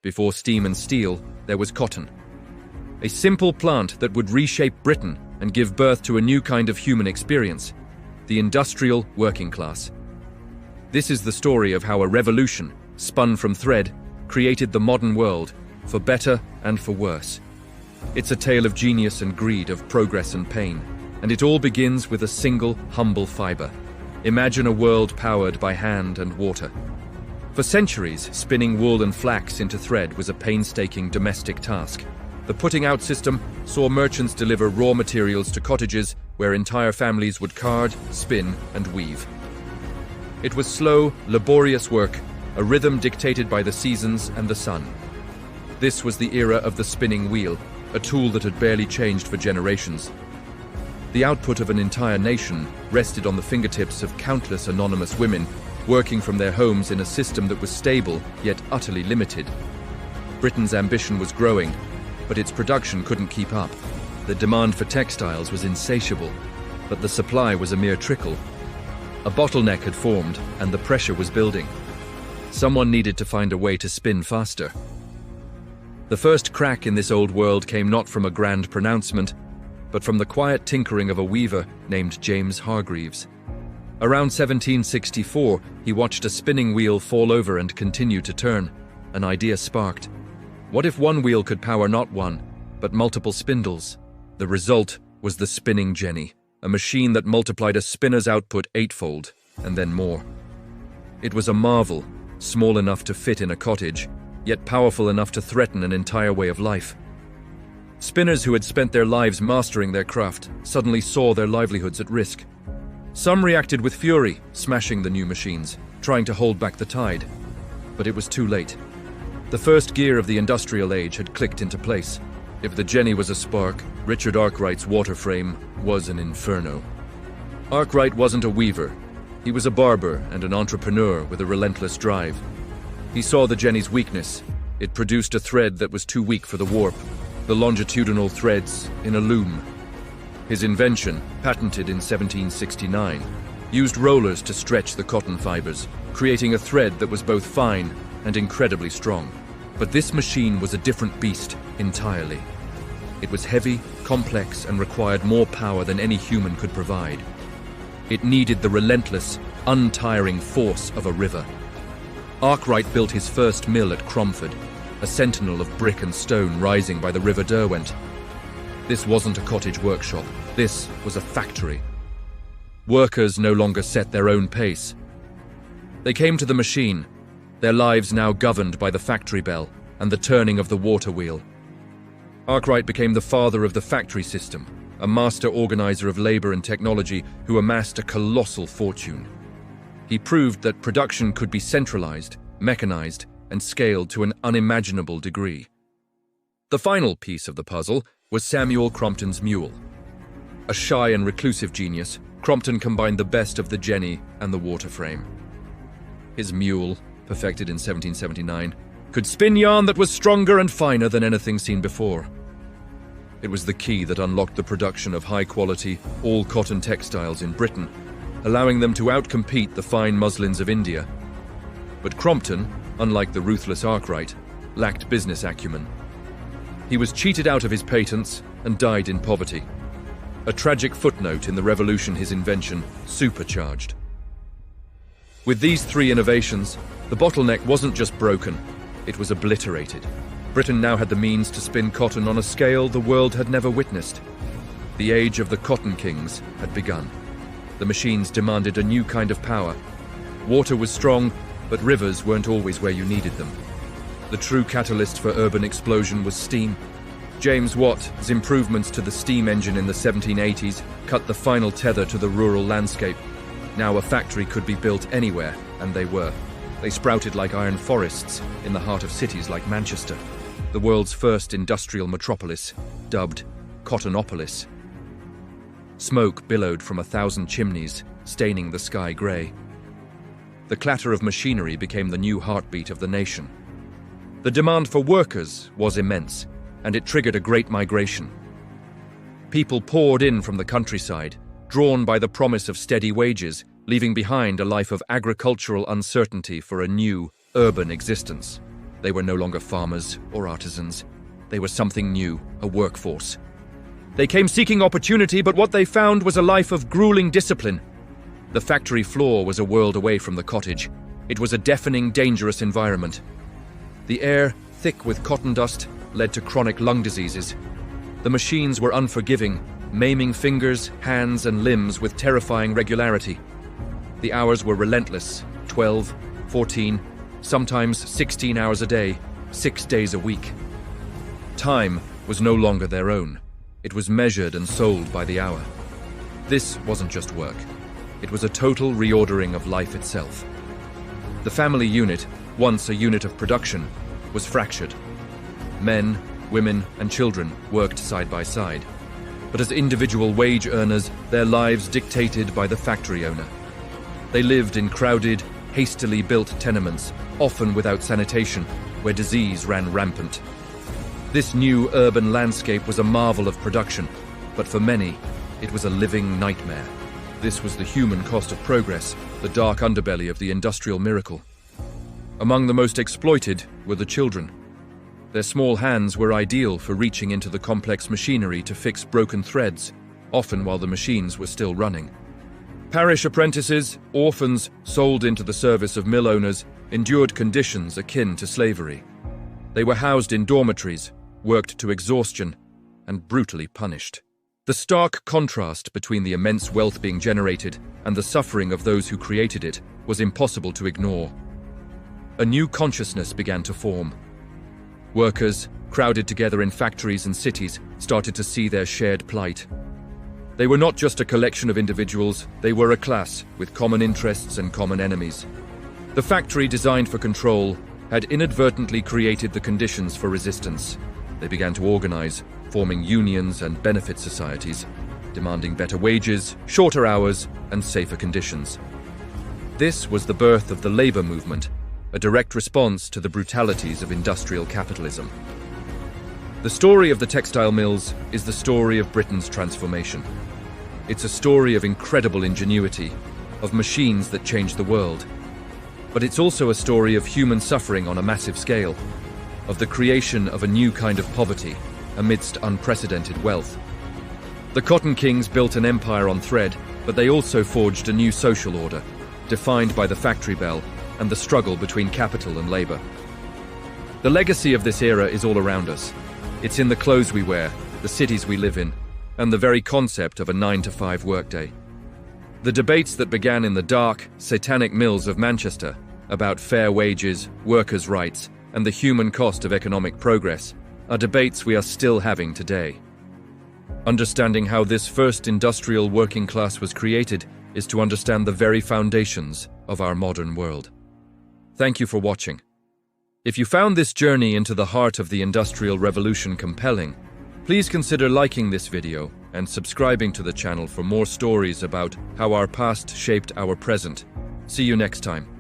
Before steam and steel, there was cotton. A simple plant that would reshape Britain and give birth to a new kind of human experience, the industrial working class. This is the story of how a revolution, spun from thread, created the modern world, for better and for worse. It's a tale of genius and greed, of progress and pain, and it all begins with a single, humble fiber. Imagine a world powered by hand and water. For centuries, spinning wool and flax into thread was a painstaking domestic task. The putting out system saw merchants deliver raw materials to cottages where entire families would card, spin, and weave. It was slow, laborious work, a rhythm dictated by the seasons and the sun. This was the era of the spinning wheel, a tool that had barely changed for generations. The output of an entire nation rested on the fingertips of countless anonymous women, working from their homes in a system that was stable yet utterly limited. Britain's ambition was growing, but its production couldn't keep up. The demand for textiles was insatiable, but the supply was a mere trickle. A bottleneck had formed, and the pressure was building. Someone needed to find a way to spin faster. The first crack in this old world came not from a grand pronouncement, but from the quiet tinkering of a weaver named James Hargreaves. Around 1764, he watched a spinning wheel fall over and continue to turn. An idea sparked. What if one wheel could power not one, but multiple spindles? The result was the spinning jenny, a machine that multiplied a spinner's output eightfold, and then more. It was a marvel, small enough to fit in a cottage, yet powerful enough to threaten an entire way of life. Spinners who had spent their lives mastering their craft suddenly saw their livelihoods at risk. Some reacted with fury, smashing the new machines, trying to hold back the tide. But it was too late. The first gear of the industrial age had clicked into place. If the jenny was a spark, Richard Arkwright's water frame was an inferno. Arkwright wasn't a weaver. He was a barber and an entrepreneur with a relentless drive. He saw the jenny's weakness. It produced a thread that was too weak for the warp, the longitudinal threads in a loom. His invention, patented in 1769, used rollers to stretch the cotton fibers, creating a thread that was both fine and incredibly strong. But this machine was a different beast entirely. It was heavy, complex, and required more power than any human could provide. It needed the relentless, untiring force of a river. Arkwright built his first mill at Crompton, a sentinel of brick and stone rising by the River Derwent. This wasn't a cottage workshop. This was a factory. Workers no longer set their own pace. They came to the machine, their lives now governed by the factory bell and the turning of the water wheel. Arkwright became the father of the factory system, a master organizer of labor and technology who amassed a colossal fortune. He proved that production could be centralized, mechanized, and scaled to an unimaginable degree. The final piece of the puzzle was Samuel Crompton's Mule. A shy and reclusive genius, Crompton combined the best of the jenny and the water frame. His mule, perfected in 1779, could spin yarn that was stronger and finer than anything seen before. It was the key that unlocked the production of high-quality, all-cotton textiles in Britain, allowing them to outcompete the fine muslins of India. But Crompton, unlike the ruthless Arkwright, lacked business acumen. He was cheated out of his patents and died in poverty. A tragic footnote in the revolution his invention supercharged. With these three innovations, the bottleneck wasn't just broken, it was obliterated. Britain now had the means to spin cotton on a scale the world had never witnessed. The age of the cotton kings had begun. The machines demanded a new kind of power. Water was strong, but rivers weren't always where you needed them. The true catalyst for urban explosion was steam. James Watt's improvements to the steam engine in the 1780s cut the final tether to the rural landscape. Now a factory could be built anywhere, and they were. They sprouted like iron forests in the heart of cities like Manchester, the world's first industrial metropolis, dubbed Cottonopolis. Smoke billowed from 1,000 chimneys, staining the sky grey. The clatter of machinery became the new heartbeat of the nation. The demand for workers was immense, and it triggered a great migration. People poured in from the countryside, drawn by the promise of steady wages, leaving behind a life of agricultural uncertainty for a new, urban existence. They were no longer farmers or artisans. They were something new, a workforce. They came seeking opportunity, but what they found was a life of grueling discipline. The factory floor was a world away from the cottage. It was a deafening, dangerous environment. The air, thick with cotton dust, led to chronic lung diseases. The machines were unforgiving, maiming fingers, hands, and limbs with terrifying regularity. The hours were relentless, 12, 14, sometimes 16 hours a day, 6 days a week. Time was no longer their own. It was measured and sold by the hour. This wasn't just work. It was a total reordering of life itself. The family unit, once a unit of production, was fractured. Men, women, and children worked side by side. But as individual wage earners, their lives dictated by the factory owner. They lived in crowded, hastily built tenements, often without sanitation, where disease ran rampant. This new urban landscape was a marvel of production, but for many, it was a living nightmare. This was the human cost of progress, the dark underbelly of the industrial miracle. Among the most exploited were the children. Their small hands were ideal for reaching into the complex machinery to fix broken threads, often while the machines were still running. Parish apprentices, orphans sold into the service of mill owners, endured conditions akin to slavery. They were housed in dormitories, worked to exhaustion, and brutally punished. The stark contrast between the immense wealth being generated and the suffering of those who created it was impossible to ignore. A new consciousness began to form. Workers, crowded together in factories and cities, started to see their shared plight. They were not just a collection of individuals, they were a class with common interests and common enemies. The factory, designed for control, had inadvertently created the conditions for resistance. They began to organize, forming unions and benefit societies, demanding better wages, shorter hours, and safer conditions. This was the birth of the labor movement, a direct response to the brutalities of industrial capitalism. The story of the textile mills is the story of Britain's transformation. It's a story of incredible ingenuity, of machines that changed the world. But it's also a story of human suffering on a massive scale, of the creation of a new kind of poverty amidst unprecedented wealth. The Cotton Kings built an empire on thread, but they also forged a new social order, defined by the factory bell and the struggle between capital and labor. The legacy of this era is all around us. It's in the clothes we wear, the cities we live in, and the very concept of a 9-to-5 workday. The debates that began in the dark, satanic mills of Manchester about fair wages, workers' rights, and the human cost of economic progress are debates we are still having today. Understanding how this first industrial working class was created is to understand the very foundations of our modern world. Thank you for watching. If you found this journey into the heart of the Industrial Revolution compelling, please consider liking this video and subscribing to the channel for more stories about how our past shaped our present. See you next time.